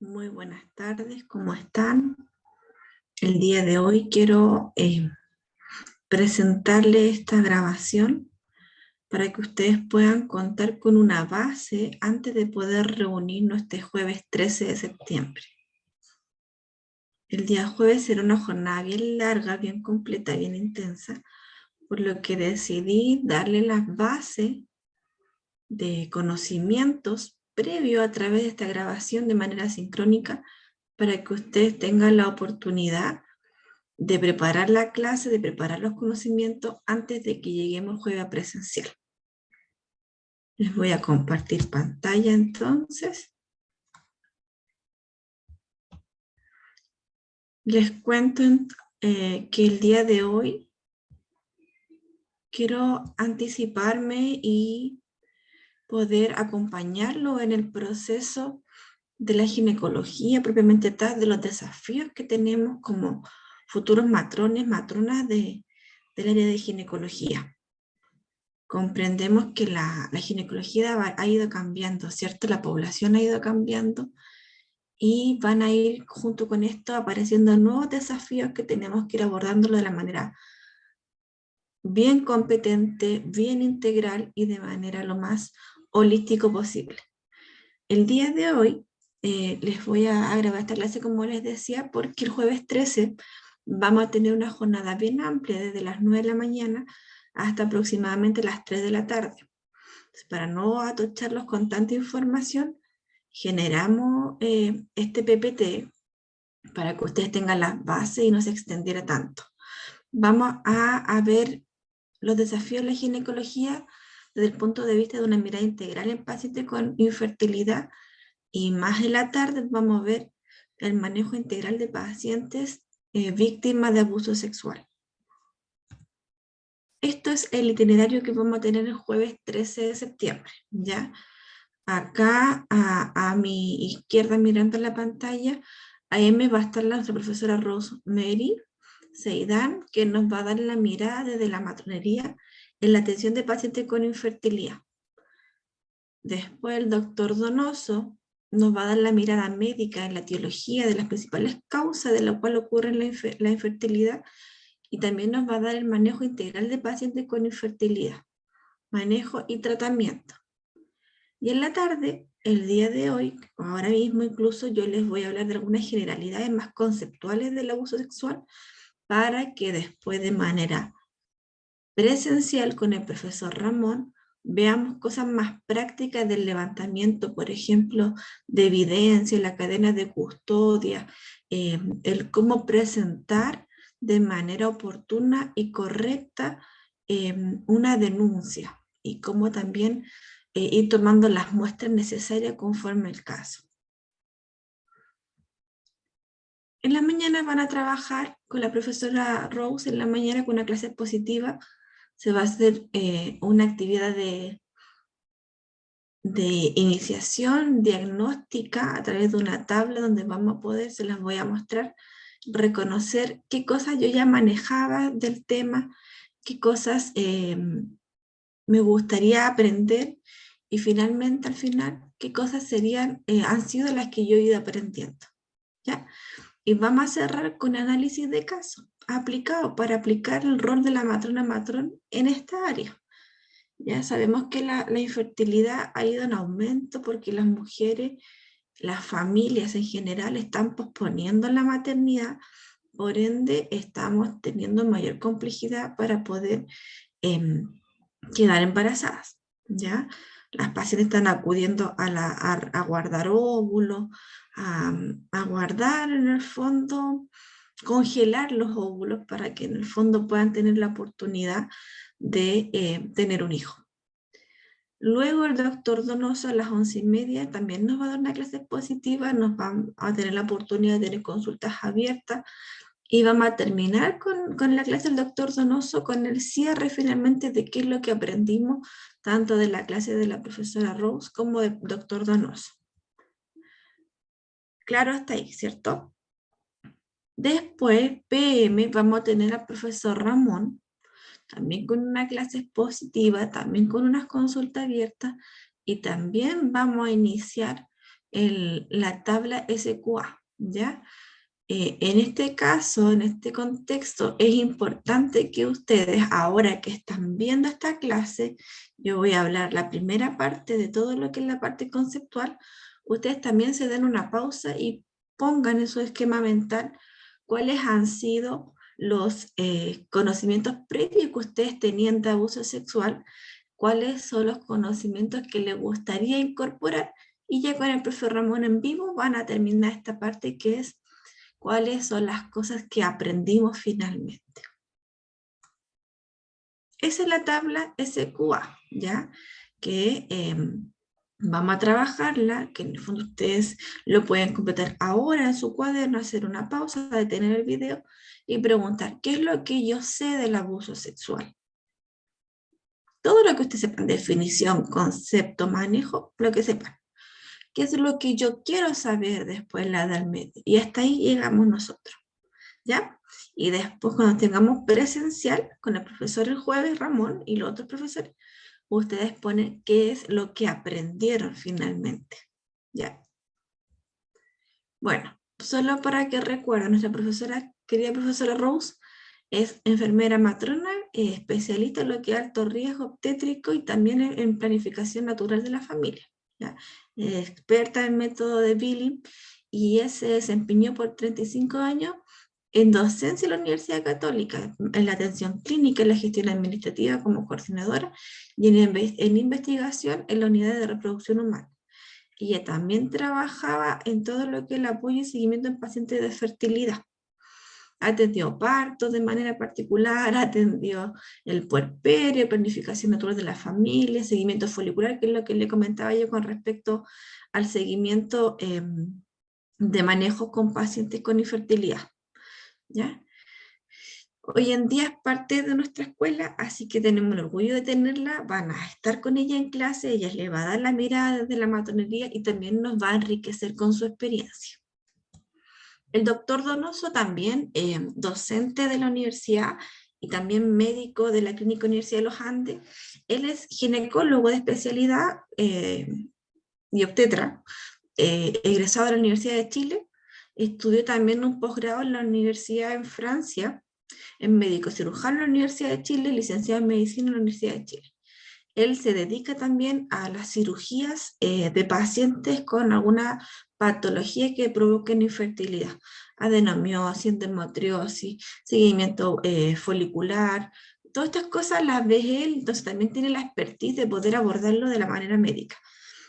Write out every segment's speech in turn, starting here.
Muy buenas tardes, ¿cómo están? El día de hoy quiero presentarles esta grabación para que ustedes puedan contar con una base antes de poder reunirnos este jueves 13 de septiembre. El día jueves será una jornada bien larga, bien completa, bien intensa, por lo que decidí darle las bases de conocimientos previo a través de esta grabación de manera sincrónica para que ustedes tengan la oportunidad de preparar la clase, de preparar los conocimientos antes de que lleguemos el jueves a presencial. Les voy a compartir pantalla entonces. Les cuento que el día de hoy quiero anticiparme y poder acompañarlo en el proceso de la ginecología propiamente tal, de los desafíos que tenemos como futuros matrones, matronas del área de ginecología. Comprendemos que la ginecología ha ido cambiando, ¿cierto? La población ha ido cambiando y van a ir junto con esto apareciendo nuevos desafíos que tenemos que ir abordándolo de la manera bien competente, bien integral y de manera lo más holístico posible. El día de hoy les voy a grabar esta clase, como les decía, porque el jueves 13 vamos a tener una jornada bien amplia desde las 9 de la mañana hasta aproximadamente las 3 de la tarde. Entonces, para no atocharlos con tanta información, generamos este PPT para que ustedes tengan las bases y no se extendiera tanto. Vamos a ver los desafíos de la ginecología desde el punto de vista de una mirada integral en pacientes con infertilidad, y más en la tarde vamos a ver el manejo integral de pacientes víctimas de abuso sexual. Esto es el itinerario que vamos a tener el jueves 13 de septiembre, ¿ya? Acá a mi izquierda, mirando la pantalla, ahí me va a estar nuestra profesora Rosemary Seidán, que nos va a dar la mirada desde la matronería en la atención de pacientes con infertilidad. Después el doctor Donoso nos va a dar la mirada médica en la etiología de las principales causas de las cuales ocurre la infertilidad, y también nos va a dar el manejo integral de pacientes con infertilidad, manejo y tratamiento. Y en la tarde, el día de hoy, ahora mismo incluso, yo les voy a hablar de algunas generalidades más conceptuales del abuso sexual para que después de manera presencial con el profesor Ramón veamos cosas más prácticas del levantamiento, por ejemplo, de evidencia, la cadena de custodia, el cómo presentar de manera oportuna y correcta una denuncia, y cómo también ir tomando las muestras necesarias conforme el caso. En la mañana van a trabajar con la profesora Rose, en la mañana con una clase expositiva. Se va a hacer una actividad de iniciación diagnóstica a través de una tabla donde vamos a poder, se las voy a mostrar, reconocer qué cosas yo ya manejaba del tema, qué cosas me gustaría aprender, y finalmente al final qué cosas serían, han sido las que yo he ido aprendiendo, ¿ya? Y vamos a cerrar con análisis de caso aplicado para aplicar el rol de la matrona matrón en esta área. Ya sabemos que la infertilidad ha ido en aumento porque las mujeres, las familias en general, están posponiendo la maternidad, por ende estamos teniendo mayor complejidad para poder quedar embarazadas, ¿ya? Las pacientes están acudiendo a guardar óvulos, a guardar en el fondo, congelar los óvulos para que en el fondo puedan tener la oportunidad de tener un hijo. Luego el doctor Donoso a las 11:30 también nos va a dar una clase expositiva, nos va a tener la oportunidad de tener consultas abiertas, y vamos a terminar con la clase del doctor Donoso con el cierre finalmente de qué es lo que aprendimos tanto de la clase de la profesora Rose como del doctor Donoso. Claro hasta ahí, ¿cierto? Después, PM, vamos a tener al profesor Ramón, también con una clase expositiva, también con unas consultas abiertas, y también vamos a iniciar la tabla SQA, ¿ya? En este caso, en este contexto, es importante que ustedes, ahora que están viendo esta clase, yo voy a hablar la primera parte de todo lo que es la parte conceptual, ustedes también se den una pausa y pongan en su esquema mental cuáles han sido los conocimientos previos que ustedes tenían de abuso sexual, cuáles son los conocimientos que les gustaría incorporar, y ya con el profesor Ramón en vivo van a terminar esta parte que es cuáles son las cosas que aprendimos finalmente. Esa es la tabla SQA, ¿ya? Que vamos a trabajarla, que en el fondo ustedes lo pueden completar ahora en su cuaderno, hacer una pausa, detener el video y preguntar, ¿qué es lo que yo sé del abuso sexual? Todo lo que ustedes sepan, definición, concepto, manejo, lo que sepan. ¿Qué es lo que yo quiero saber después de la edad media? Y hasta ahí llegamos nosotros, ¿ya? Y después cuando tengamos presencial con el profesor el jueves, Ramón, y los otros profesores, ustedes ponen qué es lo que aprendieron finalmente, ¿ya? Bueno, solo para que recuerden, nuestra profesora, querida profesora Rose, es enfermera matrona, especialista en lo que es alto riesgo obstétrico y también en planificación natural de la familia, ¿ya? Experta en método de Billing, y se desempeñó por 35 años en docencia en la Universidad Católica, en la atención clínica y la gestión administrativa como coordinadora, y en investigación en la unidad de reproducción humana. Ella también trabajaba en todo lo que es el apoyo y seguimiento en pacientes de fertilidad. Atendió partos de manera particular, atendió el puerperio, planificación natural de la familia, seguimiento folicular, que es lo que le comentaba yo con respecto al seguimiento de manejo con pacientes con infertilidad, ¿ya? Hoy en día es parte de nuestra escuela, así que tenemos el orgullo de tenerla, van a estar con ella en clase, ella le va a dar la mirada desde la matronería y también nos va a enriquecer con su experiencia. El doctor Donoso también, docente de la universidad y también médico de la Clínica Universidad de los Andes, él es ginecólogo de especialidad y obstetra, egresado de la Universidad de Chile, estudió también un posgrado en la universidad en Francia, en médico cirujano en la Universidad de Chile, licenciado en medicina en la Universidad de Chile. Él se dedica también a las cirugías de pacientes con alguna patología que provoquen infertilidad, adenomiosis, endometriosis, seguimiento folicular, todas estas cosas las ve él, entonces también tiene la expertise de poder abordarlo de la manera médica.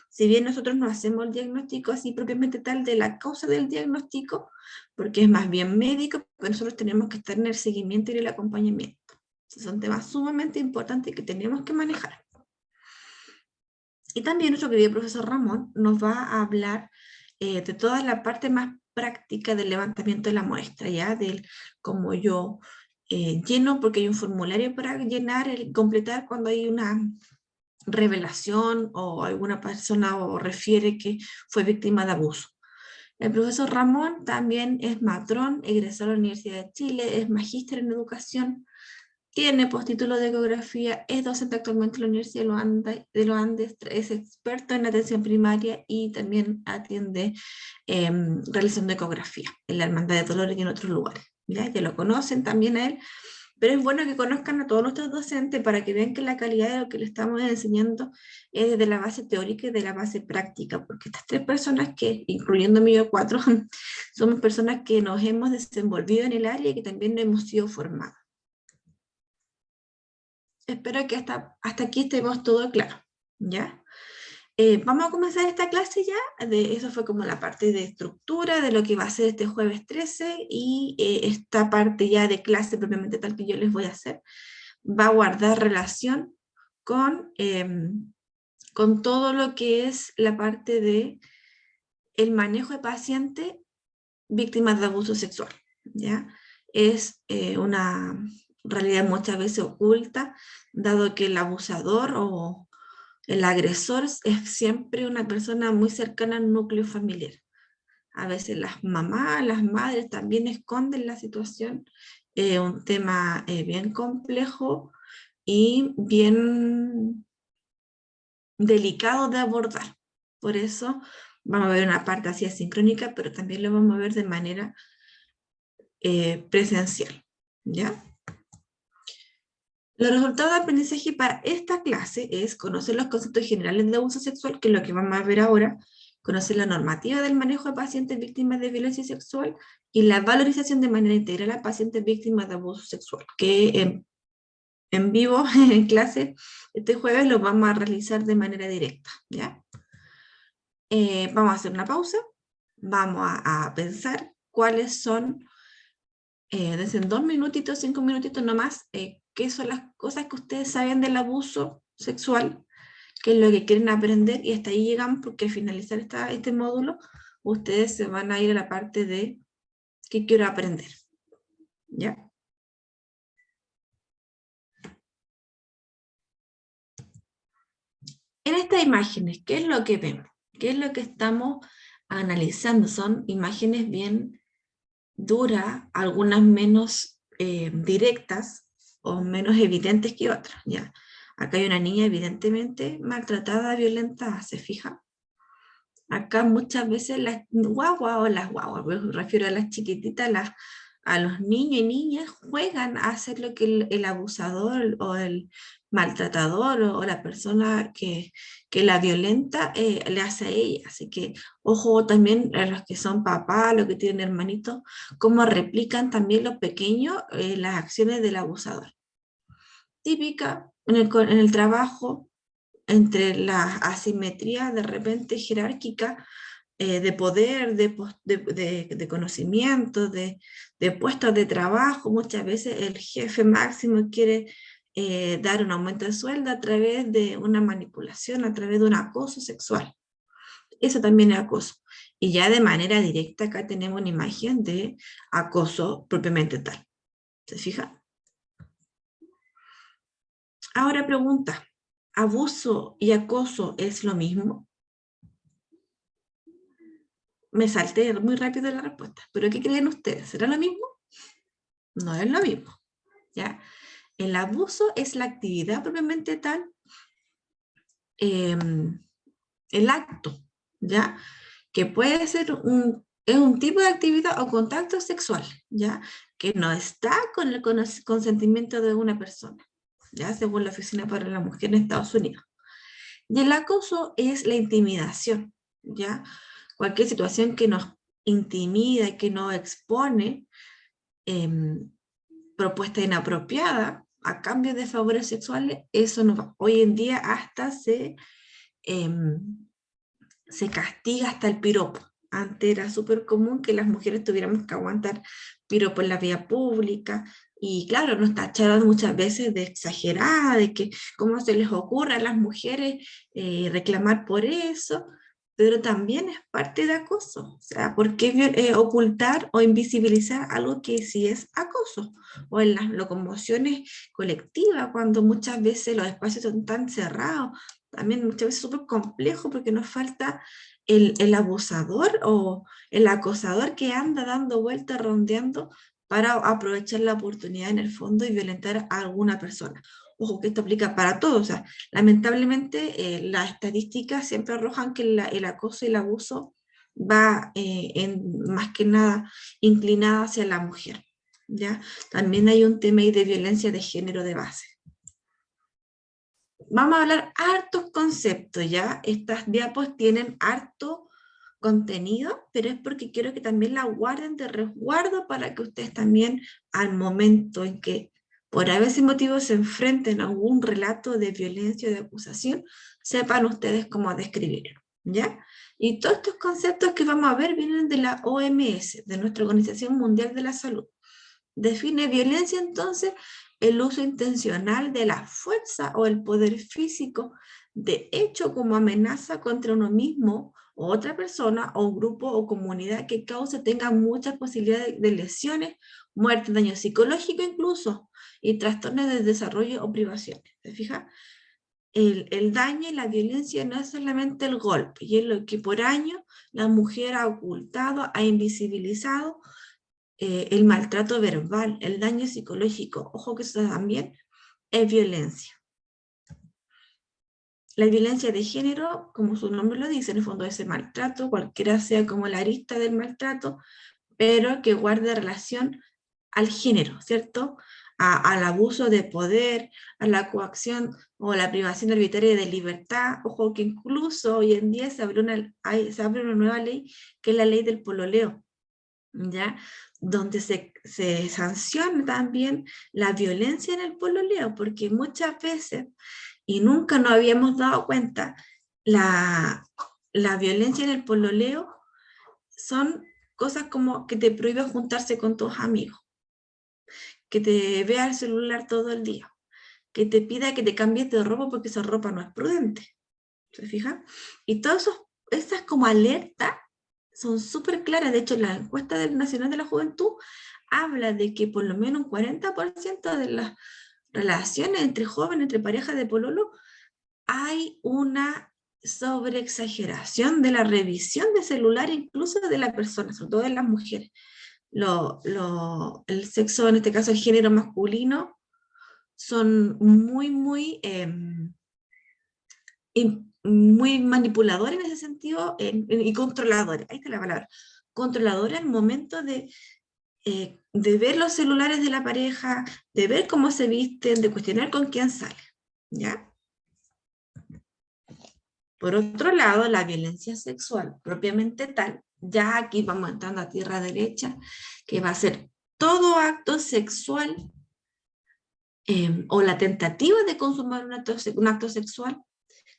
Si bien nosotros no hacemos el diagnóstico así propiamente tal de la causa del diagnóstico, porque es más bien médico, pero nosotros tenemos que estar en el seguimiento y el acompañamiento. Son temas sumamente importantes que tenemos que manejar. Y también nuestro querido profesor Ramón nos va a hablar de toda la parte más práctica del levantamiento de la muestra, ¿ya? Del cómo yo lleno, porque hay un formulario para llenar, completar cuando hay una revelación o alguna persona o refiere que fue víctima de abuso. El profesor Ramón también es matrón, egresado de la Universidad de Chile, es magíster en educación, tiene postítulo de ecografía, es docente actualmente en la Universidad de los Andes, es experto en atención primaria y también atiende realizando ecografía en la Hermandad de Dolores y en otros lugares. ¿Ya? Ya lo conocen también a él, pero es bueno que conozcan a todos nuestros docentes para que vean que la calidad de lo que le estamos enseñando es desde la base teórica y de la base práctica, porque estas tres personas que, incluyéndome yo cuatro, somos personas que nos hemos desenvolvido en el área y que también hemos sido formados. Espero que hasta aquí estemos todo claro, ¿ya? Vamos a comenzar esta clase ya, eso fue como la parte de estructura de lo que va a ser este jueves 13 y esta parte ya de clase propiamente tal que yo les voy a hacer, va a guardar relación con todo lo que es la parte de el manejo de pacientes víctimas de abuso sexual, ¿ya? Es una realidad muchas veces oculta, dado que el abusador o el agresor es siempre una persona muy cercana al núcleo familiar. A veces las mamás, las madres también esconden la situación, un tema bien complejo y bien delicado de abordar, Por eso vamos a ver una parte así asincrónica, pero también lo vamos a ver de manera presencial, ¿ya? Los resultados de aprendizaje para esta clase es conocer los conceptos generales de abuso sexual, que es lo que vamos a ver ahora, conocer la normativa del manejo de pacientes víctimas de violencia sexual y la valorización de manera integral a pacientes víctimas de abuso sexual, que en vivo, en clase, este jueves lo vamos a realizar de manera directa, ¿ya? Vamos a hacer una pausa, vamos a pensar cuáles son, desde 2 minutitos, 5 minutitos nomás, qué son las cosas que ustedes saben del abuso sexual, qué es lo que quieren aprender, y hasta ahí llegamos, porque al finalizar este módulo, ustedes se van a ir a la parte de qué quiero aprender, ¿ya? En estas imágenes, ¿qué es lo que vemos? ¿Qué es lo que estamos analizando? Son imágenes bien duras, algunas menos directas o menos evidentes que otras, ¿ya? Acá hay una niña evidentemente maltratada, violentada, ¿se fija? Acá muchas veces las guaguas o las guaguas, me refiero a las chiquititas, a los niños y niñas juegan a hacer lo que el abusador o el maltratador o la persona que la violenta le hace a ella. Así que ojo también a los que son papás, los que tienen hermanitos, cómo replican también los pequeños las acciones del abusador. Típica en el trabajo, entre la asimetría de repente jerárquica, de poder, de conocimiento, de puestos de trabajo. Muchas veces el jefe máximo quiere dar un aumento de sueldo a través de una manipulación, a través de un acoso sexual. Eso también es acoso. Y ya de manera directa acá tenemos una imagen de acoso propiamente tal. ¿Se fija? Ahora pregunta, ¿abuso y acoso es lo mismo? Me salté muy rápido la respuesta, pero ¿qué creen ustedes? ¿Será lo mismo? No es lo mismo, ¿ya? El abuso es la actividad propiamente tal, el acto, ¿ya? Que puede ser es un tipo de actividad o contacto sexual, ¿ya? Que no está con el consentimiento de una persona, ¿ya? Según la Oficina para la Mujer en Estados Unidos. Y el acoso es la intimidación, ¿ya? Cualquier situación que nos intimida, que nos expone, propuesta inapropiada a cambio de favores sexuales, eso no va. Hoy en día hasta se castiga hasta el piropo. Antes era súper común que las mujeres tuviéramos que aguantar piropo en la vía pública, y claro, nos tacharon muchas veces de exagerada, de que cómo se les ocurre a las mujeres reclamar por eso, pero también es parte de acoso. O sea, ¿por qué ocultar o invisibilizar algo que sí es acoso? O en las locomociones colectivas, cuando muchas veces los espacios son tan cerrados, también muchas veces súper complejo, porque nos falta el abusador o el acosador que anda dando vueltas, rondeando, para aprovechar la oportunidad en el fondo y violentar a alguna persona. Ojo que esto aplica para todos. O sea, lamentablemente las estadísticas siempre arrojan que el acoso y el abuso va más que nada inclinada hacia la mujer, ¿ya? También hay un tema ahí de violencia de género de base. Vamos a hablar hartos conceptos, ¿ya? Estas diapos tienen harto contenido, pero es porque quiero que también la guarden de resguardo, para que ustedes también, al momento en que por a veces motivos se enfrenten a algún relato de violencia o de acusación, sepan ustedes cómo describirlo, ¿ya? Y todos estos conceptos que vamos a ver vienen de la OMS, de nuestra Organización Mundial de la Salud. Define violencia entonces el uso intencional de la fuerza o el poder físico de hecho como amenaza contra uno mismo o otra persona o un grupo o comunidad, que cause, tenga muchas posibilidades de lesiones, muerte, daño psicológico incluso, y trastornos de desarrollo o privaciones. ¿Se fija? El daño y la violencia no es solamente el golpe, y es lo que por años la mujer ha ocultado, ha invisibilizado. El maltrato verbal, el daño psicológico, ojo que eso también es violencia. La violencia de género, como su nombre lo dice, en el fondo es el maltrato, cualquiera sea como la arista del maltrato, pero que guarde relación al género, ¿cierto? Al abuso de poder, a la coacción o la privación arbitraria de libertad. Ojo que incluso hoy en día se abre una nueva ley, que es la ley del pololeo, ¿ya? Donde se sanciona también la violencia en el pololeo, porque muchas veces, y nunca nos habíamos dado cuenta, la, la violencia en el pololeo son cosas como que te prohíbe juntarse con tus amigos, que te vea el celular todo el día, que te pida que te cambies de ropa porque esa ropa no es prudente. ¿Se fijan? Y todas esas como alertas son súper claras. De hecho, la encuesta del Nacional de la Juventud habla de que por lo menos un 40% de las relaciones entre jóvenes, entre parejas de pololo, hay una sobreexageración de la revisión de celular, incluso de la persona, sobre todo de las mujeres. El sexo, en este caso el género masculino, son muy manipuladores en ese sentido y controladores, ahí está la palabra, controladores al momento de ver los celulares de la pareja, de ver cómo se visten, de cuestionar con quién sale, ¿ya? Por otro lado, la violencia sexual propiamente tal, ya aquí vamos entrando a tierra derecha, que va a ser todo acto sexual o la tentativa de consumar un acto sexual,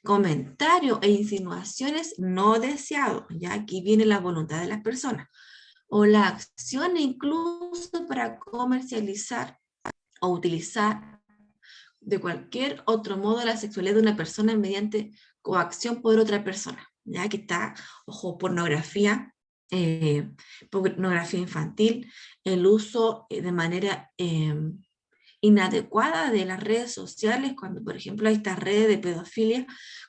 comentarios e insinuaciones no deseados, ya aquí viene la voluntad de las personas, o la acción incluso para comercializar o utilizar de cualquier otro modo la sexualidad de una persona mediante coacción por otra persona, ya que está, ojo, pornografía infantil, el uso de manera inadecuada de las redes sociales, cuando por ejemplo hay estas redes de pedofilia,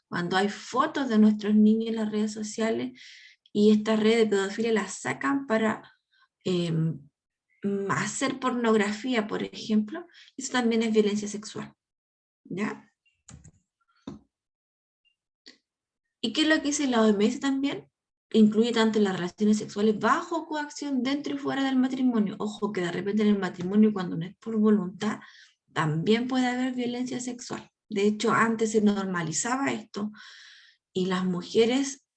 cuando hay fotos de nuestros niños en las redes sociales y estas redes de pedofilia las sacan para eh, hacer pornografía, por ejemplo, eso también es violencia sexual, ¿ya? ¿Y qué es lo que dice la OMS también? Incluye tanto las relaciones sexuales bajo coacción dentro y fuera del matrimonio. Ojo que de repente en el matrimonio, cuando no es por voluntad, también puede haber violencia sexual. De hecho, antes se normalizaba esto y las mujeres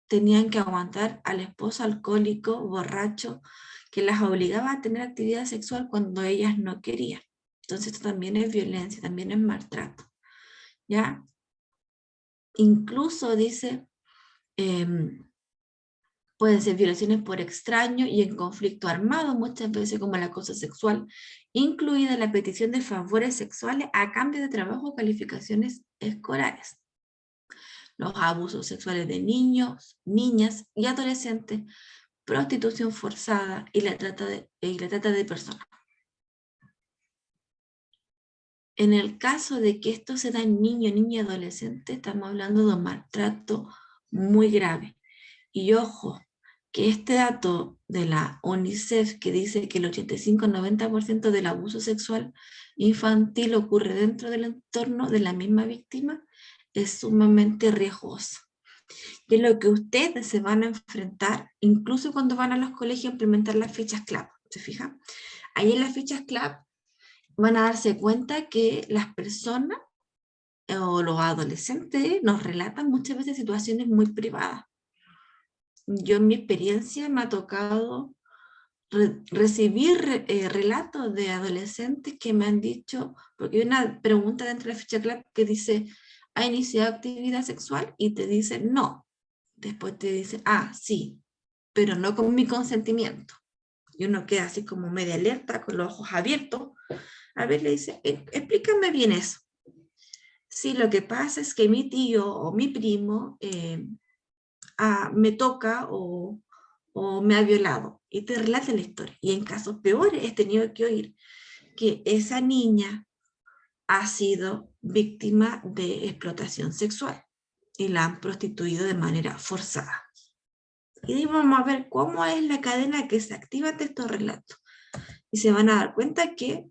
tenían que aguantar al esposo alcohólico, borracho, que las obligaba a tener actividad sexual cuando ellas no querían. Entonces esto también es violencia, también es maltrato, ¿ya? Incluso dice, pueden ser violaciones por extraño y en conflicto armado, muchas veces como el acoso sexual, incluida la petición de favores sexuales a cambio de trabajo o calificaciones escolares. Los abusos sexuales de niños, niñas y adolescentes, prostitución forzada y la trata de personas. En el caso de que esto se da en niño, niña y adolescente, estamos hablando de un maltrato muy grave. Y ojo, que este dato de la UNICEF que dice que el 85-90% del abuso sexual infantil ocurre dentro del entorno de la misma víctima es sumamente riesgoso. Y es lo que ustedes se van a enfrentar, incluso cuando van a los colegios a implementar las fichas CLAP. ¿Se fijan? Ahí en las fichas CLAP van a darse cuenta que las personas o los adolescentes nos relatan muchas veces situaciones muy privadas. Yo en mi experiencia me ha tocado recibir relatos de adolescentes que me han dicho, porque hay una pregunta dentro de la ficha CLAP que dice, ¿ha iniciado actividad sexual? Y te dice no. Después te dice, ah, sí, pero no con mi consentimiento. Y uno queda así como media alerta, con los ojos abiertos. A ver, le dice, explícame bien eso. Sí, lo que pasa es que mi tío o mi primo me toca o me ha violado. Y te relata la historia. Y en casos peores he tenido que oír que esa niña ha sido víctima de explotación sexual y la han prostituido de manera forzada. Y vamos a ver cómo es la cadena que se activa de estos relatos. Y se van a dar cuenta que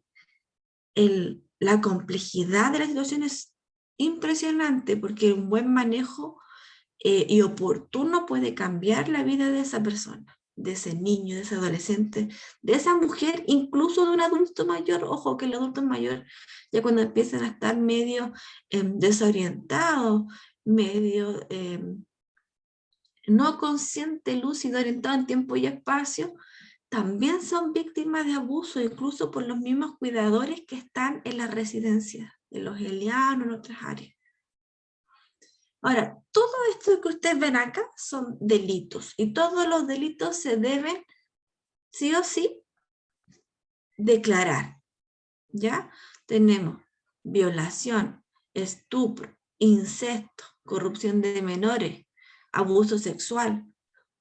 la complejidad de la situación es impresionante, porque un buen manejo y oportuno puede cambiar la vida de esa persona, de ese niño, de ese adolescente, de esa mujer, incluso de un adulto mayor. Ojo que el adulto mayor, ya cuando empiezan a estar medio desorientados, medio no consciente, lúcido, orientado en tiempo y espacio, también son víctimas de abuso, incluso por los mismos cuidadores que están en las residencias, en los elianos, en otras áreas. Ahora, todo esto que ustedes ven acá son delitos, y todos los delitos se deben, sí o sí, declarar, ¿ya? Tenemos violación, estupro, incesto, corrupción de menores, abuso sexual,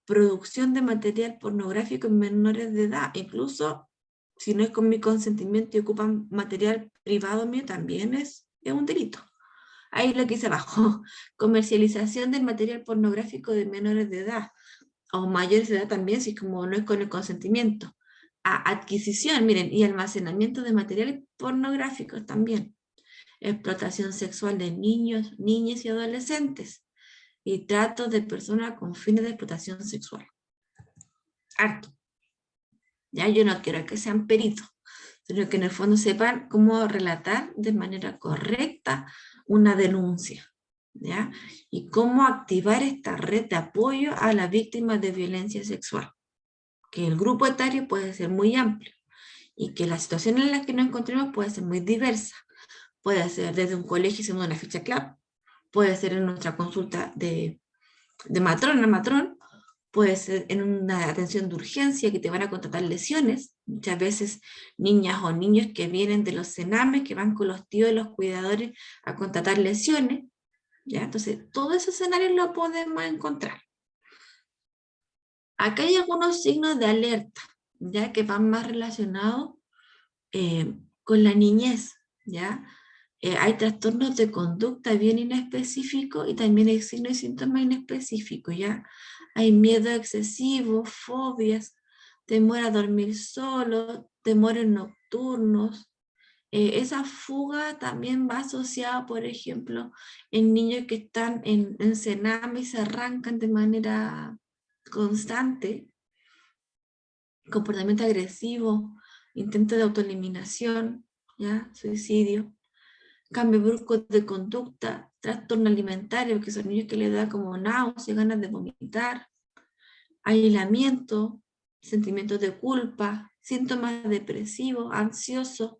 producción de material pornográfico en menores de edad, incluso si no es con mi consentimiento y ocupan material privado mío, también es un delito. Ahí lo que hice abajo, comercialización del material pornográfico de menores de edad, o mayores de edad también, si como no es con el consentimiento. Adquisición, miren, y almacenamiento de materiales pornográficos también. Explotación sexual de niños, niñas y adolescentes. Y trato de personas con fines de explotación sexual. Harto. Ya yo no quiero que sean peritos, sino que en el fondo sepan cómo relatar de manera correcta una denuncia, ¿ya? Y cómo activar esta red de apoyo a las víctimas de violencia sexual, que el grupo etario puede ser muy amplio y que la situación en la que nos encontremos puede ser muy diversa. Puede ser desde un colegio haciendo una ficha club, puede ser en nuestra consulta de matrón a matrón, puede ser en una atención de urgencia que te van a contratar lesiones, muchas veces niñas o niños que vienen de los cenames, que van con los tíos y los cuidadores a contratar lesiones, ¿ya? Entonces, todos esos escenarios los podemos encontrar. Acá hay algunos signos de alerta, ya que van más relacionados con la niñez, ¿ya? Hay trastornos de conducta bien inespecíficos y también hay signos y síntomas inespecíficos, ¿ya? Hay miedo excesivo, fobias, temor a dormir solo, temores nocturnos. Esa fuga también va asociada, por ejemplo, en niños que están en cename y se arrancan de manera constante, comportamiento agresivo, intento de autoeliminación, ¿ya? Suicidio, cambio brusco de conducta, trastorno alimentario, que son niños que les da como náuseas, ganas de vomitar, aislamiento, sentimientos de culpa, síntomas depresivos, ansiosos.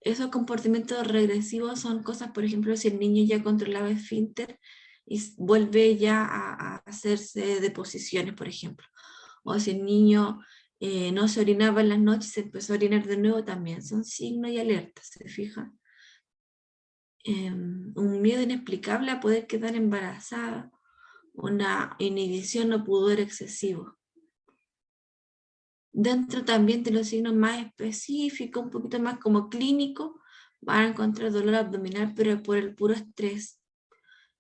Esos comportamientos regresivos son cosas, por ejemplo, si el niño ya controlaba el esfínter y vuelve ya a hacerse deposiciones, por ejemplo. O si el niño no se orinaba en las noches y se empezó a orinar de nuevo, también son signos y alertas, ¿se fijan? Un miedo inexplicable a poder quedar embarazada, una inhibición o pudor excesivo. Dentro también de los signos más específicos, un poquito más como clínicos, van a encontrar dolor abdominal, pero por el puro estrés.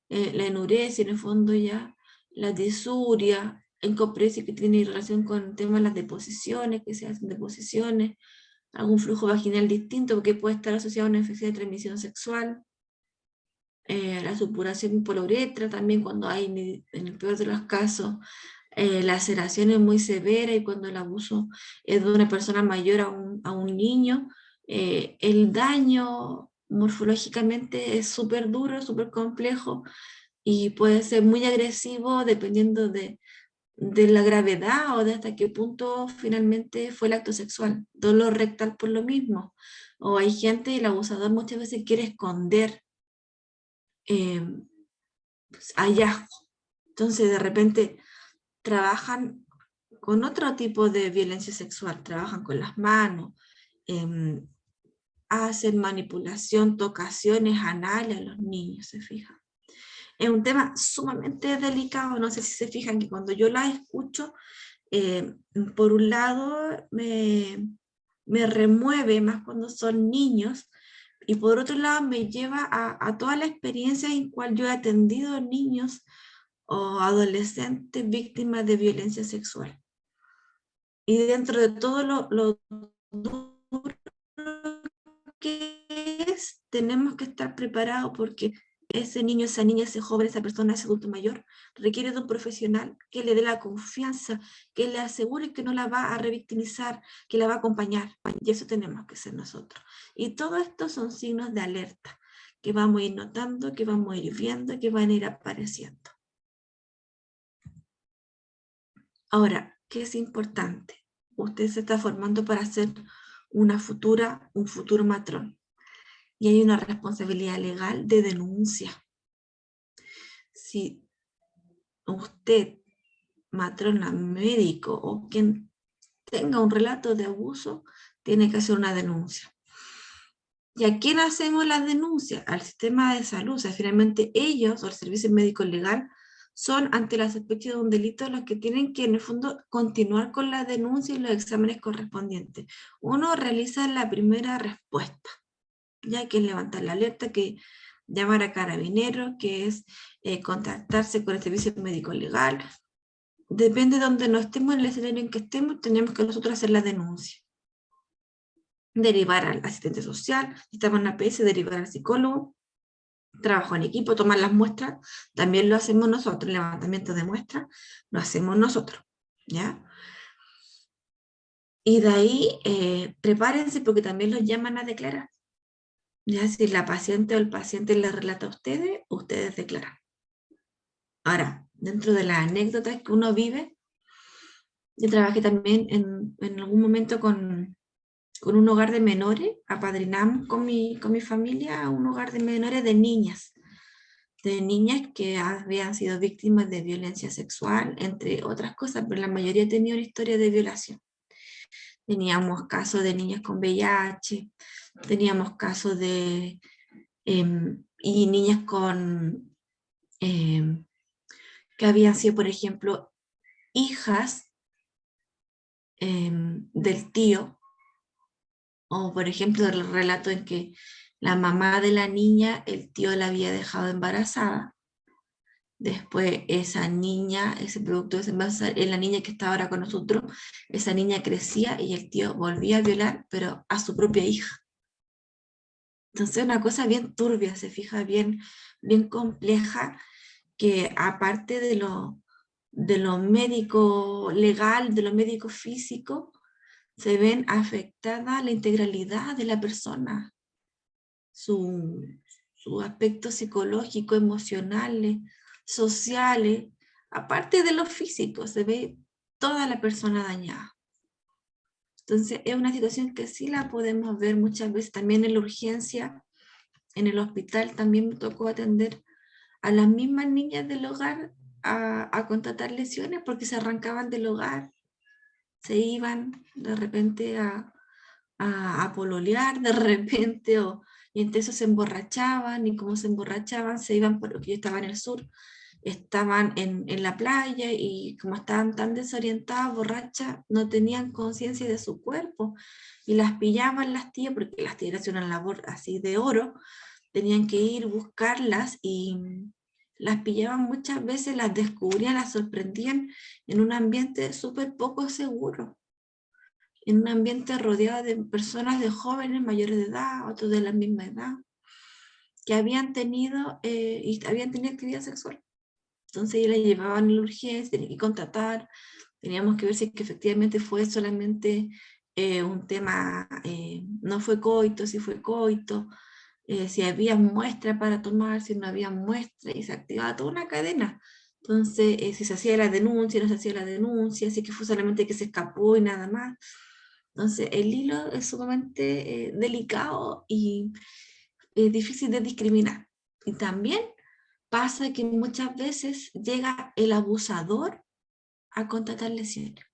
La enuresia, en el fondo ya, la disuria, encopresia que tiene relación con el tema de las deposiciones, que se hacen deposiciones, algún flujo vaginal distinto, porque puede estar asociado a una infección de transmisión sexual. La supuración por la uretra también, cuando hay, en el peor de los casos, laceraciones muy severas, y cuando el abuso es de una persona mayor a un niño, el daño morfológicamente es súper duro, súper complejo, y puede ser muy agresivo dependiendo de la gravedad o de hasta qué punto finalmente fue el acto sexual. Dolor rectal por lo mismo. O hay gente, el abusador muchas veces quiere esconder hallazgo. Entonces de repente trabajan con otro tipo de violencia sexual, trabajan con las manos, hacen manipulación, tocaciones anales a los niños, ¿se fijan? Es un tema sumamente delicado, no sé si se fijan que cuando yo la escucho, por un lado me remueve más cuando son niños, y por otro lado me lleva a toda la experiencia en cual yo he atendido niños o adolescentes víctimas de violencia sexual. Y dentro de todo lo duro que antes tenemos que estar preparados porque ese niño, esa niña, ese joven, esa persona, ese adulto mayor, requiere de un profesional que le dé la confianza, que le asegure que no la va a revictimizar, que la va a acompañar. Y eso tenemos que ser nosotros. Y todo esto son signos de alerta que vamos a ir notando, que vamos a ir viendo, que van a ir apareciendo. Ahora, ¿qué es importante? Usted se está formando para ser un futuro matrón. Y hay una responsabilidad legal de denuncia. Si usted, matrona, médico o quien tenga un relato de abuso, tiene que hacer una denuncia. ¿Y a quién hacemos las denuncias? Al sistema de salud. O sea, finalmente ellos, o el servicio médico legal, son ante la sospecha de un delito los que tienen que, en el fondo, continuar con la denuncia y los exámenes correspondientes. Uno realiza la primera respuesta, ya que es levantar la alerta, que llamar a carabineros, que es contactarse con el servicio médico legal. Depende de donde no estemos, en el escenario en que estemos, tenemos que nosotros hacer la denuncia. Derivar al asistente social, si estamos en APS, derivar al psicólogo, trabajo en equipo, tomar las muestras, también lo hacemos nosotros, el levantamiento de muestras, lo hacemos nosotros, ¿ya? Y de ahí, prepárense porque también los llaman a declarar. Ya si la paciente o el paciente les relata a ustedes declaran. Ahora, dentro de las anécdotas que uno vive, yo trabajé también en algún momento con un hogar de menores, apadrinamos con mi familia a un hogar de menores de niñas que habían sido víctimas de violencia sexual, entre otras cosas, pero la mayoría tenía una historia de violación. Teníamos casos de niñas con VIH, teníamos casos de y niñas con que habían sido, por ejemplo, hijas del tío, o por ejemplo el relato en que la mamá de la niña, el tío la había dejado embarazada, después esa niña, ese producto de ese embarazo, es la niña que está ahora con nosotros, esa niña crecía y el tío volvía a violar, pero a su propia hija. Entonces una cosa bien turbia, se fija, bien compleja, que aparte de lo médico legal, de lo médico físico, se ven afectada la integralidad de la persona, su aspecto psicológico, emocionales, sociales, aparte de lo físico, se ve toda la persona dañada. Entonces es una situación que sí la podemos ver muchas veces también en la urgencia, en el hospital también me tocó atender a las mismas niñas del hogar a contratar lesiones porque se arrancaban del hogar, se iban de repente a pololear de repente, y entonces se emborrachaban, y como se emborrachaban, se iban, porque yo estaba en el sur, estaban en la playa, y como estaban tan desorientadas, borrachas, no tenían conciencia de su cuerpo, y las pillaban las tías, porque las tías hacían una labor así de oro, tenían que ir, buscarlas, y las pillaban muchas veces, las descubrían, las sorprendían en un ambiente súper poco seguro, en un ambiente rodeado de personas, de jóvenes mayores de edad, otros de la misma edad, que habían tenido actividad sexual. Entonces ellos la llevaban en la urgencia, tenían que contratar, teníamos que ver si es que efectivamente fue solamente un tema, no fue coito, si fue coito, si había muestra para tomar, si no había muestra, y se activaba toda una cadena. Entonces, si se hacía la denuncia, no se hacía la denuncia, si es que fue solamente que se escapó y nada más. Entonces, el hilo es sumamente delicado y difícil de discriminar. Y también pasa que muchas veces llega el abusador a contratar lesiones.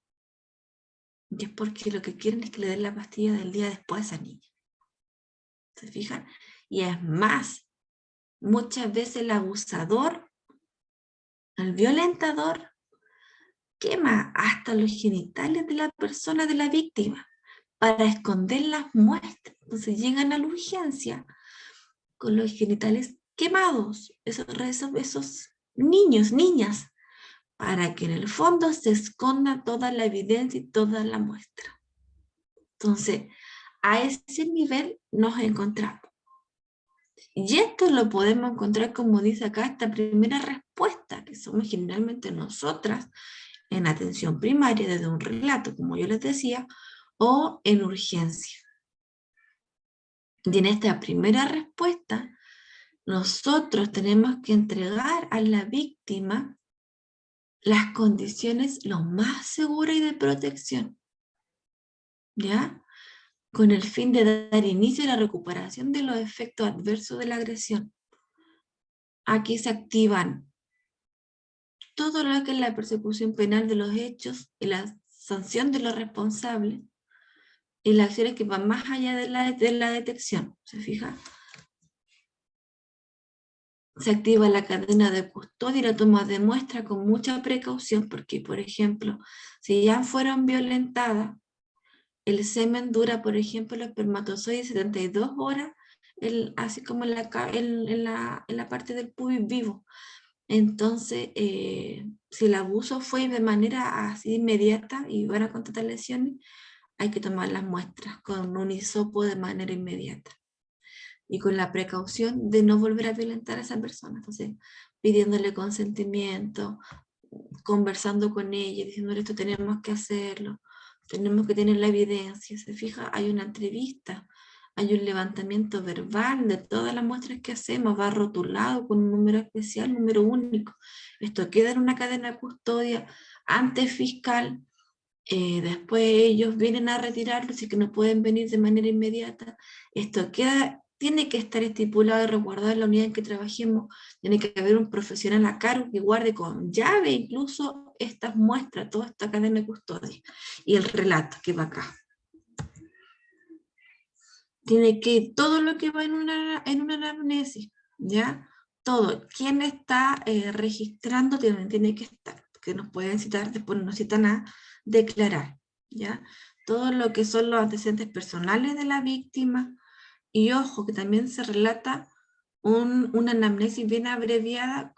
Y es porque lo que quieren es que le den la pastilla del día después a esa niña. ¿Se fijan? Y es más, muchas veces el abusador, el violentador, quema hasta los genitales de la persona, de la víctima, para esconder las muestras. Entonces llegan a la urgencia con los genitales quemados, esos niños, niñas, para que en el fondo se esconda toda la evidencia y toda la muestra. Entonces, a ese nivel nos encontramos. Y esto lo podemos encontrar, como dice acá, esta primera respuesta, que somos generalmente nosotras, en atención primaria, desde un relato, como yo les decía, o en urgencia. Y en esta primera respuesta, nosotros tenemos que entregar a la víctima las condiciones lo más seguras y de protección, ¿ya? Con el fin de dar inicio a la recuperación de los efectos adversos de la agresión. Aquí se activan todo lo que es la persecución penal de los hechos y la sanción de los responsables y las acciones que van más allá de la detección, ¿se fija? Se activa la cadena de custodia y la toma de muestra con mucha precaución porque, por ejemplo, si ya fueron violentadas, el semen dura, por ejemplo, el espermatozoide 72 horas, así como en la parte del pubis vivo. Entonces, si el abuso fue de manera así inmediata y van a contratar lesiones, hay que tomar las muestras con un hisopo de manera inmediata y con la precaución de no volver a violentar a esa persona. Entonces, pidiéndole consentimiento, conversando con ella, diciéndole esto tenemos que hacerlo, tenemos que tener la evidencia, se fija, hay una entrevista, hay un levantamiento verbal de todas las muestras que hacemos, va rotulado con un número especial, número único. Esto queda en una cadena de custodia ante fiscal, después ellos vienen a retirarlo, si que no pueden venir de manera inmediata. Esto queda, tiene que estar estipulado y resguardado en la unidad en que trabajemos. Tiene que haber un profesional a cargo que guarde con llave incluso estas muestras, toda esta cadena de custodia. Y el relato que va acá. Tiene que, todo lo que va en una anamnesis, ¿ya? Todo. ¿Quién está registrando? Tiene que estar, porque nos pueden citar, después no nos citan a declarar, ¿ya? Todo lo que son los antecedentes personales de la víctima, y ojo, que también se relata una anamnesis bien abreviada,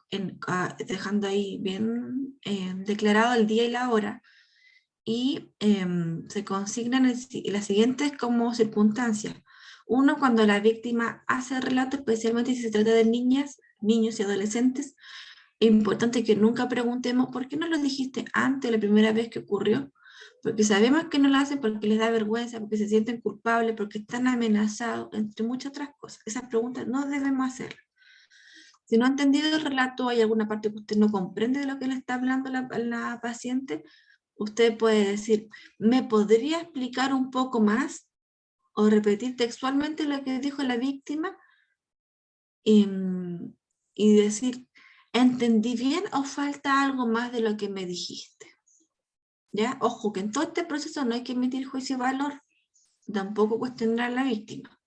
dejando ahí bien declarado el día y la hora, y se consignan las siguientes como circunstancias. Uno, cuando la víctima hace el relato, especialmente si se trata de niñas, niños y adolescentes, es importante que nunca preguntemos ¿por qué no lo dijiste antes, la primera vez que ocurrió? Porque sabemos que no lo hacen porque les da vergüenza, porque se sienten culpables, porque están amenazados, entre muchas otras cosas. Esas preguntas no debemos hacer. Si no ha entendido el relato, hay alguna parte que usted no comprende de lo que le está hablando la paciente, usted puede decir, ¿me podría explicar un poco más? O repetir textualmente lo que dijo la víctima y, y decir, ¿entendí bien o falta algo más de lo que me dijiste? ¿Ya? Ojo, que en todo este proceso no hay que emitir juicio de valor, tampoco cuestionar a la víctima.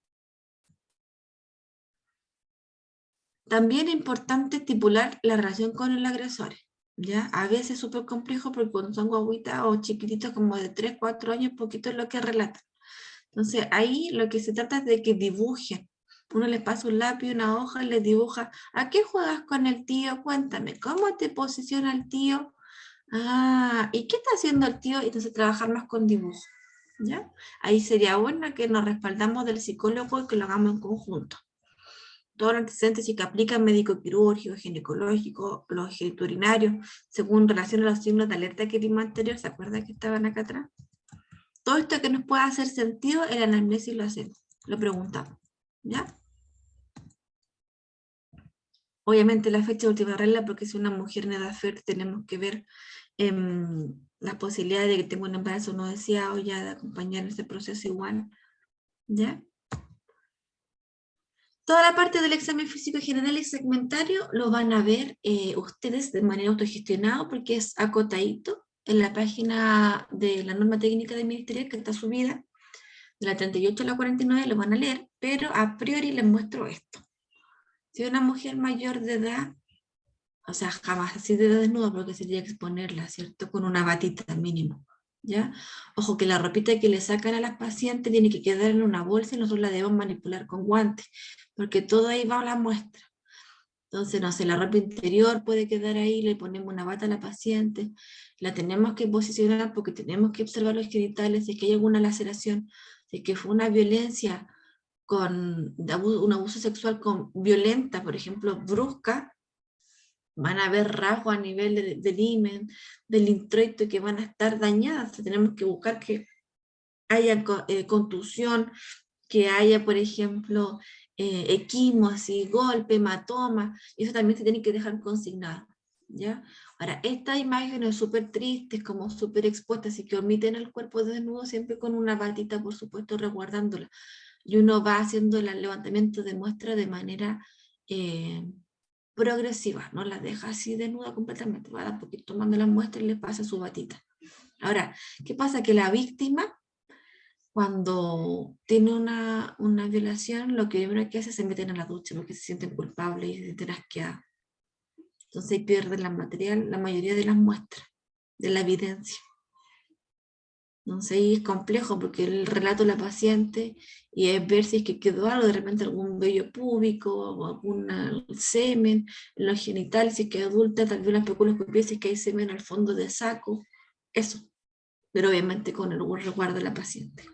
También es importante estipular la relación con el agresor, ¿ya? A veces es súper complejo porque cuando son guaguitas o chiquititos como de 3, 4 años, poquito es lo que relatan. Entonces ahí lo que se trata es de que dibujen. Uno les pasa un lápiz, una hoja y les dibuja, ¿a qué juegas con el tío? Cuéntame, ¿cómo te posiciona el tío? Ah, ¿y qué está haciendo el tío? Entonces trabajar más con dibujo, ¿ya? Ahí sería bueno que nos respaldamos del psicólogo y que lo hagamos en conjunto. Todos los antecedentes que aplican médico-quirúrgico, ginecológico, los genitourinarios, según relación a los signos de alerta que vimos anterior, ¿se acuerdan que estaban acá atrás? Todo esto que nos pueda hacer sentido, el anamnesis lo hacemos, lo preguntamos, ¿ya? Obviamente la fecha de última regla, porque si una mujer en edad fértil tenemos que ver las posibilidades de que tenga un embarazo no deseado, ya de acompañar ese proceso igual, ¿ya? Toda la parte del examen físico general y segmentario lo van a ver ustedes de manera autogestionada porque es acotadito en la página de la norma técnica de ministerial que está subida, de la 38 a la 49 lo van a leer, pero a priori les muestro esto. Si una mujer mayor de edad, o sea, jamás así de desnuda porque sería exponerla, ¿cierto? Con una batita mínimo, ¿ya? Ojo que la ropita que le sacan a las pacientes tiene que quedar en una bolsa y nosotros la debemos manipular con guantes, porque todo ahí va a la muestra. Entonces, no sé, la ropa interior puede quedar ahí, le ponemos una bata a la paciente, la tenemos que posicionar porque tenemos que observar los genitales, si es que hay alguna laceración, si es que fue una violencia, un abuso sexual violenta, por ejemplo, brusca, van a haber rasgos a nivel del himen, del introito que van a estar dañadas. Tenemos que buscar que haya contusión, que haya, por ejemplo, equimosis, golpe, hematoma, y eso también se tiene que dejar consignado, ¿ya? Ahora, estas imágenes súper tristes, como súper expuestas y que omiten el cuerpo desnudo, siempre con una batita, por supuesto, resguardándola. Y uno va haciendo el levantamiento de muestra de manera progresiva, no la deja así desnuda completamente, va a dar poquito tomando la muestra y le pasa su batita. Ahora, ¿qué pasa? Que la víctima, cuando tiene una violación, lo que primero que hace es se meten a la ducha porque se sienten culpables y se sienten asqueadas. Entonces ahí pierden la mayoría de las muestras, de la evidencia. Entonces ahí es complejo porque el relato de la paciente y es ver si es que quedó algo, de repente algún vello púbico o algún semen en los genitales, si es que es adulta, tal vez la especuloscopía, si es que hay semen al fondo de saco, eso. Pero obviamente con el resguardo de la paciente.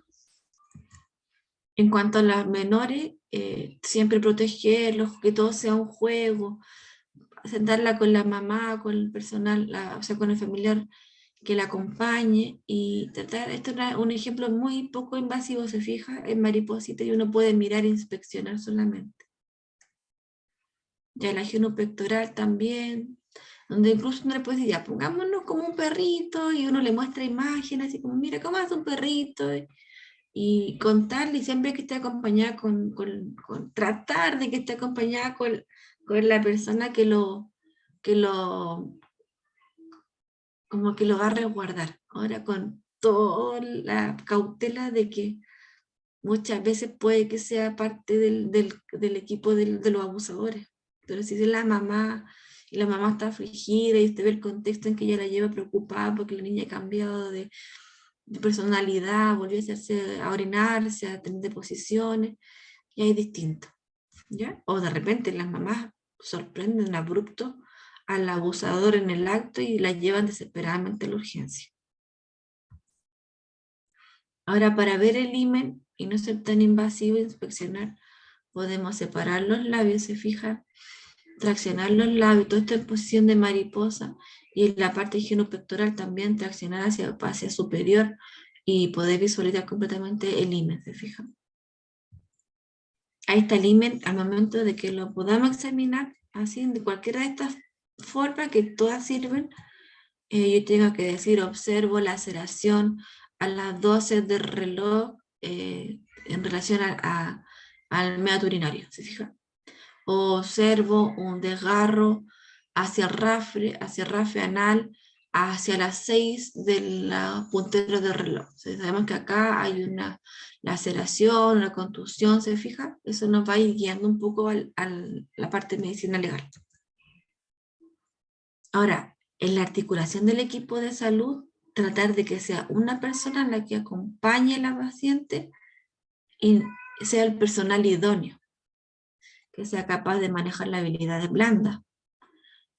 En cuanto a las menores, siempre protegerlos, que todo sea un juego, sentarla con la mamá, con el personal, o sea, con el familiar que la acompañe y tratar, esto es un ejemplo muy poco invasivo, se fija, en mariposita y uno puede mirar e inspeccionar solamente. Ya la genopectoral también, donde incluso uno le puede decir, ya pongámonos como un perrito y uno le muestra imágenes, así como, mira cómo hace un perrito, y contarle y siempre que esté acompañada con tratar de que esté acompañada con la persona que lo, como que lo va a resguardar. Ahora con toda la cautela de que muchas veces puede que sea parte del equipo de los abusadores. Pero si es la mamá, y la mamá está afligida y usted ve el contexto en que ella la lleva preocupada porque la niña ha cambiado de personalidad, volvió a hacerse, a orinarse, a tener deposiciones, y hay distinto, ¿ya? O de repente las mamás sorprenden abrupto al abusador en el acto y la llevan desesperadamente a la urgencia. Ahora, para ver el himen y no ser tan invasivo e inspeccionar, podemos separar los labios, se fija, traccionar los labios, todo esto en posición de mariposa, y en la parte genopectoral también traccionar hacia superior y poder visualizar completamente el himen, se fija. Ahí está el himen al momento de que lo podamos examinar, así, de cualquiera de estas formas que todas sirven. Yo tengo que decir, observo la laceración a las 12 del reloj en relación al meato urinario, ¿se fija? Observo un desgarro hacia rafre anal hacia las 6 del puntero del reloj. Sabemos que acá hay una laceración, una contusión, ¿se fija? Eso nos va a ir guiando un poco a la parte de medicina legal. Ahora, en la articulación del equipo de salud, tratar de que sea una persona la que acompañe a la paciente y sea el personal idóneo, que sea capaz de manejar la habilidad blanda,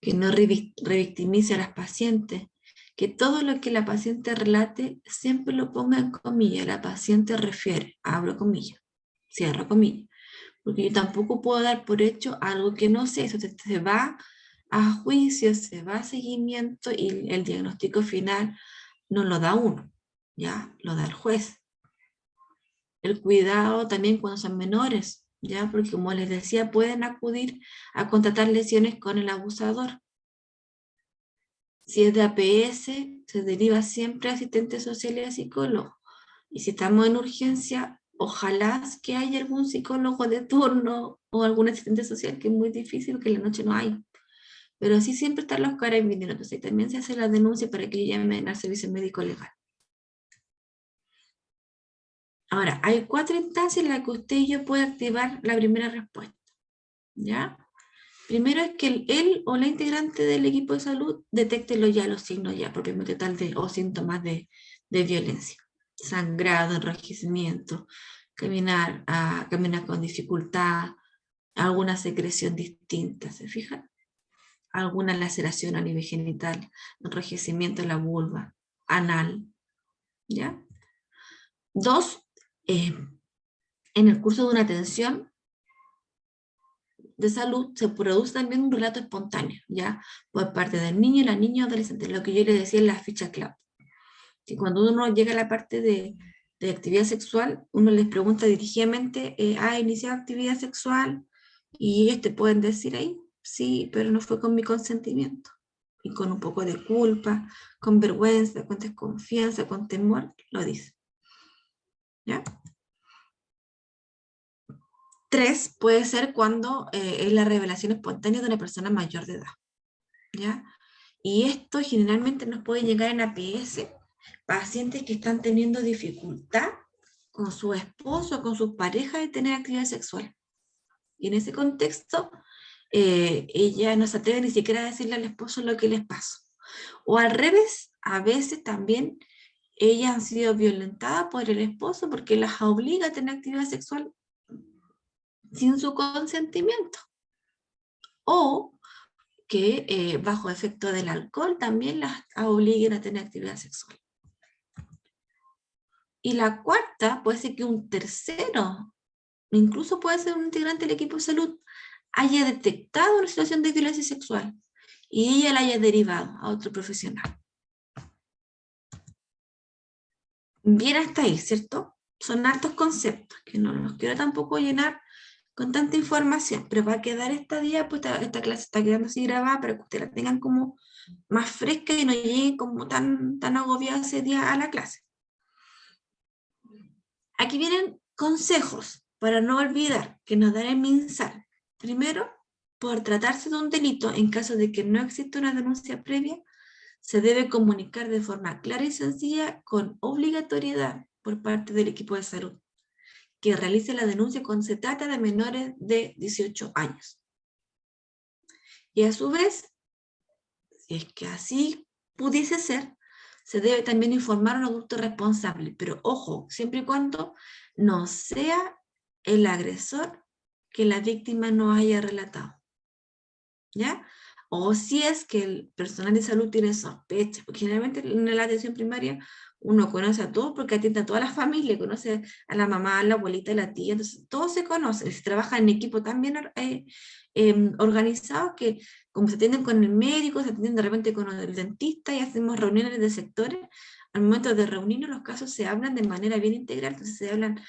que no revictimice a las pacientes, que todo lo que la paciente relate siempre lo ponga en comillas, la paciente refiere, abro comillas, cierro comillas, porque yo tampoco puedo dar por hecho algo que no sé, eso se va a juicio, se va a seguimiento y el diagnóstico final no lo da uno, ya, lo da el juez. El cuidado también cuando son menores, ya, porque como les decía, pueden acudir a contratar lesiones con el abusador. Si es de APS, se deriva siempre a asistente social y a psicólogo. Y si estamos en urgencia, ojalá que haya algún psicólogo de turno o algún asistente social, que es muy difícil, que en la noche no hay. Pero sí siempre están los carabineros, entonces también se hace la denuncia para que llamen al servicio médico legal. Ahora, hay 4 instancias en las que usted y yo puede activar la primera respuesta, ¿ya? Primero es que él o la integrante del equipo de salud detecte los signos ya propiamente tal o síntomas de violencia. Sangrado, enrojecimiento, caminar con dificultad, alguna secreción distinta, ¿se fijan? Alguna laceración a nivel genital, enrojecimiento en la vulva, anal, ¿ya? 2, en el curso de una atención de salud se produce también un relato espontáneo, ¿ya? Por parte del niño y la niña o adolescente, lo que yo le decía en la ficha clave. Que cuando uno llega a la parte de actividad sexual, uno les pregunta dirigidamente, ¿ha iniciado actividad sexual? Y ellos te pueden decir ahí, sí, pero no fue con mi consentimiento. Y con un poco de culpa, con vergüenza, con desconfianza, con temor, lo dice. ¿Ya? 3 puede ser cuando es la revelación espontánea de una persona mayor de edad. ¿Ya? Y esto generalmente nos puede llegar en APS, pacientes que están teniendo dificultad con su esposo, con sus parejas de tener actividad sexual. Y en ese contexto, ella no se atreve ni siquiera a decirle al esposo lo que les pasó. O al revés, a veces también ellas han sido violentadas por el esposo porque las obliga a tener actividad sexual sin su consentimiento. O que bajo efecto del alcohol también las obliguen a tener actividad sexual. Y la cuarta puede ser que un tercero, incluso puede ser un integrante del equipo de salud, haya detectado una situación de violencia sexual y ella la haya derivado a otro profesional. Bien hasta ahí, ¿cierto? Son altos conceptos que no los quiero tampoco llenar con tanta información, pero va a quedar esta día, pues esta clase está quedando así grabada para que ustedes la tengan como más fresca y no lleguen como tan agobiada ese día a la clase. Aquí vienen consejos para no olvidar que nos dará el MinSal. Primero, por tratarse de un delito, en caso de que no exista una denuncia previa, se debe comunicar de forma clara y sencilla con obligatoriedad por parte del equipo de salud, que realice la denuncia cuando se trata de menores de 18 años. Y a su vez, si es que así pudiese ser, se debe también informar a un adulto responsable, pero ojo, siempre y cuando no sea el agresor que la víctima no haya relatado, ¿ya? O si es que el personal de salud tiene sospecha, porque generalmente en la atención primaria uno conoce a todos porque atiende a toda la familia, conoce a la mamá, a la abuelita, a la tía, entonces todos se conocen, se trabaja en equipo tan bien organizado que como se atienden con el médico, se atienden de repente con el dentista y hacemos reuniones de sectores, al momento de reunirnos los casos se hablan de manera bien integral, entonces se hablan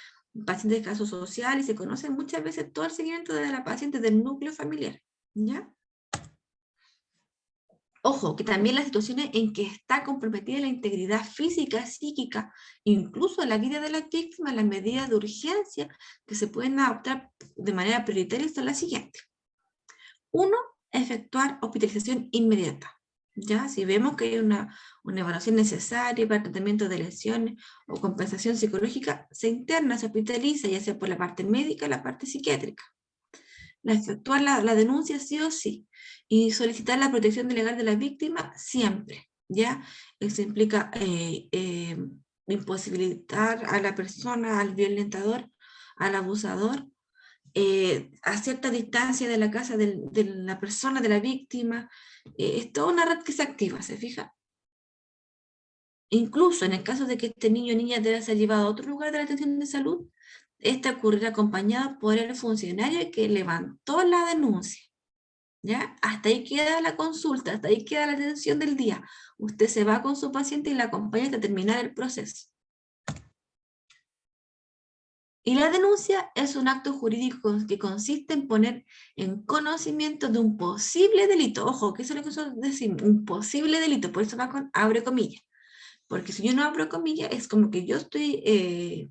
pacientes de casos sociales y se conocen muchas veces todo el seguimiento de la paciente del núcleo familiar, ¿ya? Ojo, que también las situaciones en que está comprometida la integridad física, psíquica, incluso la vida de la víctima, las medidas de urgencia que se pueden adoptar de manera prioritaria son las siguientes. 1, efectuar hospitalización inmediata. ¿Ya? Si vemos que hay una evaluación necesaria para tratamiento de lesiones o compensación psicológica, se interna, se hospitaliza, ya sea por la parte médica o la parte psiquiátrica. Efectuar la denuncia sí o sí, y solicitar la protección legal de la víctima siempre, ¿ya? Eso implica imposibilitar a la persona, al violentador, al abusador, a cierta distancia de la casa de la persona, de la víctima. Es toda una red que se activa, ¿se fija? Incluso en el caso de que este niño o niña deba ser llevado a otro lugar de la atención de salud, esta ocurrirá acompañada por el funcionario que levantó la denuncia. ¿Ya? Hasta ahí queda la consulta, hasta ahí queda la atención del día. Usted se va con su paciente y la acompaña hasta terminar el proceso. Y la denuncia es un acto jurídico que consiste en poner en conocimiento de un posible delito. Ojo, que eso es lo que nosotros decimos, un posible delito, por eso va con abre comillas. Porque si yo no abro comillas, es como que yo estoy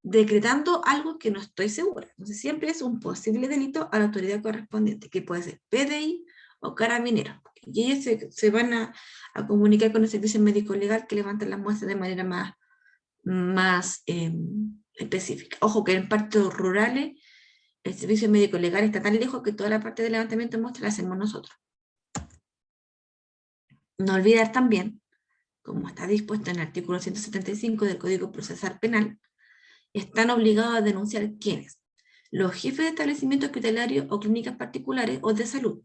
decretando algo que no estoy segura. Entonces siempre es un posible delito a la autoridad correspondiente, que puede ser PDI o Carabineros. Y ellos se van a comunicar con el servicio médico legal que levantan las muestras de manera más específica. Ojo que en partes rurales el servicio médico legal está tan lejos que toda la parte de levantamiento de muestras la hacemos nosotros. No olvidar también, como está dispuesto en el artículo 175 del Código Procesal Penal, están obligados a denunciar quiénes. Los jefes de establecimientos hospitalarios o clínicas particulares o de salud.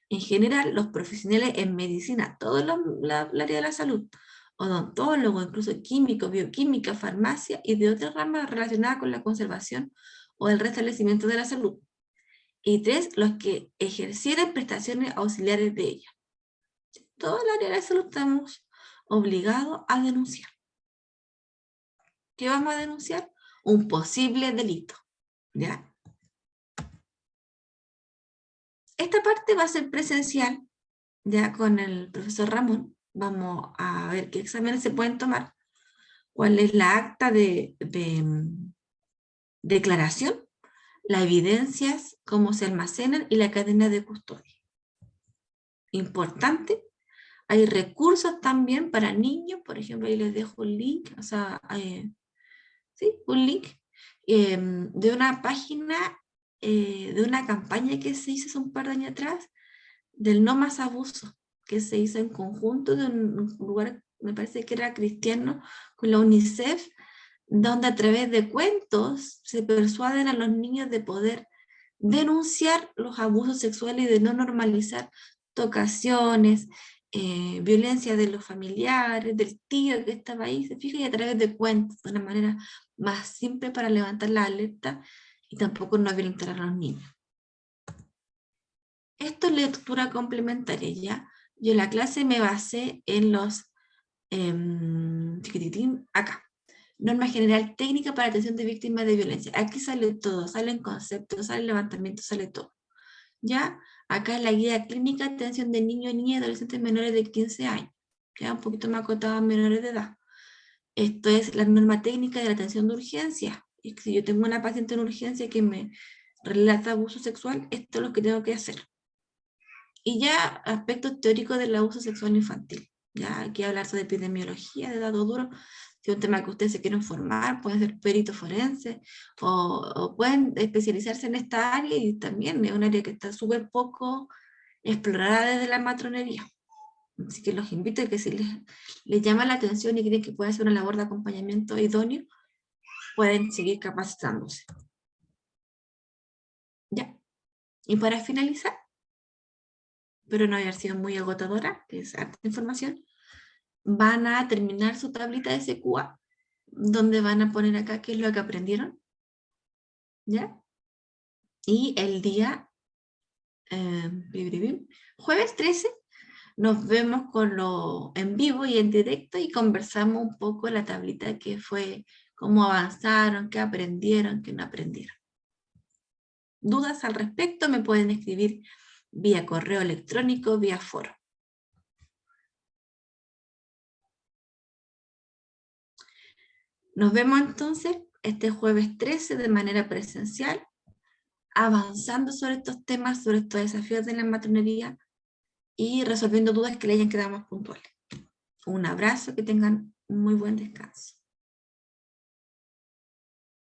En general, los profesionales en medicina, todo el área de la salud, odontólogo, incluso químico, bioquímica, farmacia y de otras ramas relacionadas con la conservación o el restablecimiento de la salud. Y 3, los que ejercieran prestaciones auxiliares de ella. Toda el área de la salud estamos obligados a denunciar. ¿Qué vamos a denunciar? Un posible delito, ¿ya? Esta parte va a ser presencial, ya con el profesor Ramón. Vamos a ver qué exámenes se pueden tomar, cuál es la acta de declaración, las evidencias, cómo se almacenan y la cadena de custodia. Importante, hay recursos también para niños, por ejemplo, ahí les dejo un link, o sea, sí, un link de una página, de una campaña que se hizo hace un par de años atrás, del No Más Abuso, que se hizo en conjunto de un lugar, me parece que era cristiano, con la UNICEF, donde a través de cuentos se persuaden a los niños de poder denunciar los abusos sexuales y de no normalizar tocaciones, violencia de los familiares, del tío que estaba ahí, se fija, y a través de cuentos, de una manera más simple para levantar la alerta y tampoco no violentar a los niños. Esto es lectura complementaria, ¿ya? Yo en la clase me basé en los, acá. Norma general técnica para atención de víctimas de violencia. Aquí sale todo, salen conceptos, sale levantamiento, sale todo. ¿Ya? Acá es la guía clínica de atención de niños, niñas y adolescentes menores de 15 años. Ya un poquito más acotado a menores de edad. Esto es la norma técnica de la atención de urgencia. Y si yo tengo una paciente en urgencia que me relata abuso sexual, esto es lo que tengo que hacer. Y ya aspectos teóricos del abuso sexual infantil. Ya aquí hablar sobre epidemiología de datos duros. Si es un tema que ustedes se quieren formar, pueden ser peritos forenses o pueden especializarse en esta área, y también es un área que está súper poco explorada desde la matronería. Así que los invito a que si les llama la atención y creen que puede ser una labor de acompañamiento idóneo, pueden seguir capacitándose. Ya. Y para finalizar, pero no haber sido muy agotadora, que es harta información, van a terminar su tablita de SQA, donde van a poner acá qué es lo que aprendieron, ¿ya? Y el día jueves 13 nos vemos con lo en vivo y en directo y conversamos un poco la tablita que fue, cómo avanzaron, qué aprendieron, qué no aprendieron. ¿Dudas al respecto? Me pueden escribir vía correo electrónico, vía foro. Nos vemos entonces este jueves 13 de manera presencial, avanzando sobre estos temas, sobre estos desafíos de la matronería y resolviendo dudas que le hayan quedado más puntuales. Un abrazo, que tengan un muy buen descanso.